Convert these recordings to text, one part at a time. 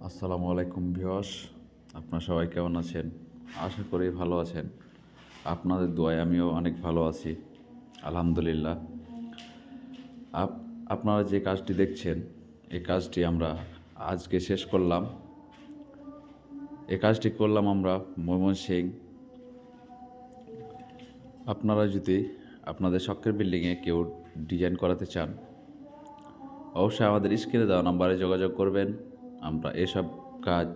আসসালামু আলাইকুম ভিউয়ার্স, আপনারা সবাই কেমন আছেন? আশা করি ভালো আছেন। আপনাদের দোয়ায় আমিও অনেক ভালো আছি, আলহামদুলিল্লাহ। আপ- আপনারা যে কাজটি দেখছেন, এই কাজটি আমরা আজকে শেষ করলাম। এই কাজটি করলাম আমরা ময়মনসিংহ। আপনারা যদি আপনাদের শখের বিল্ডিংয়ে কেউ ডিজাইন করাতে চান, অবশ্যই আমাদের স্ক্রিনে দেওয়া নাম্বারে যোগাযোগ করবেন। আমরা এসব কাজ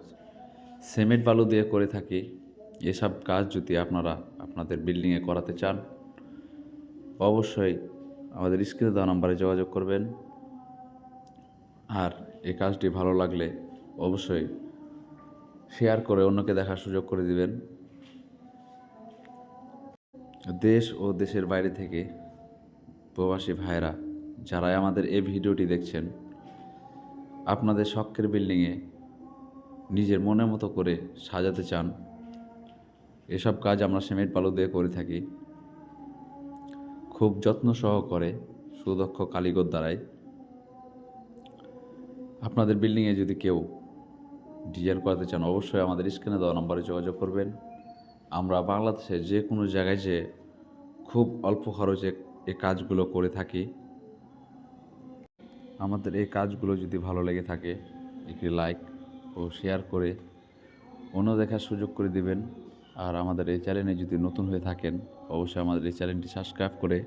সিমেন্ট বালু দিয়ে করে থাকি। এসব কাজ যদি আপনারা আপনাদের বিল্ডিংয়ে করাতে চান, অবশ্যই আমাদের স্ক্রিনে দেওয়া নাম্বারে যোগাযোগ করবেন। আর এই কাজটি ভালো লাগলে অবশ্যই শেয়ার করে অন্যকে দেখার সুযোগ করে দিবেন। দেশ ও দেশের বাইরে থেকে প্রবাসী ভাইয়েরা যারাই আমাদের এই ভিডিওটি দেখছেন, আপনাদের শখের বিল্ডিংয়ে নিজের মনের মতো করে সাজাতে চান, এসব কাজ আমরা সিমেন্ট বালু দিয়ে করে থাকি খুব যত্ন সহকারে, সুদক্ষ কারিগর দ্বারাই। আপনাদের বিল্ডিংয়ে যদি কেউ ডিজাইন করাতে চান, অবশ্যই আমাদের স্ক্রিনে দেওয়া নম্বরে যোগাযোগ করবেন। আমরা বাংলাদেশের যে কোনো জায়গায় যে খুব অল্প খরচে এই কাজগুলো করে থাকি। আমাদের এই কাজগুলো যদি ভালো লেগে থাকে, একটি লাইক ও শেয়ার করে অন্য দেখার সুযোগ করে দিবেন। আর আমাদের এই চ্যানেলে যদি নতুন হয়ে থাকেন, অবশ্যই আমাদের এই চ্যানেলটি সাবস্ক্রাইব করে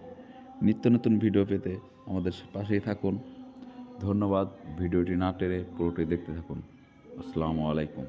নিত্য নতুন ভিডিও পেতে আমাদের পাশেই থাকুন। ধন্যবাদ। ভিডিওটি না টেনে পুরোটি দেখতে থাকুন। আসসালামু আলাইকুম।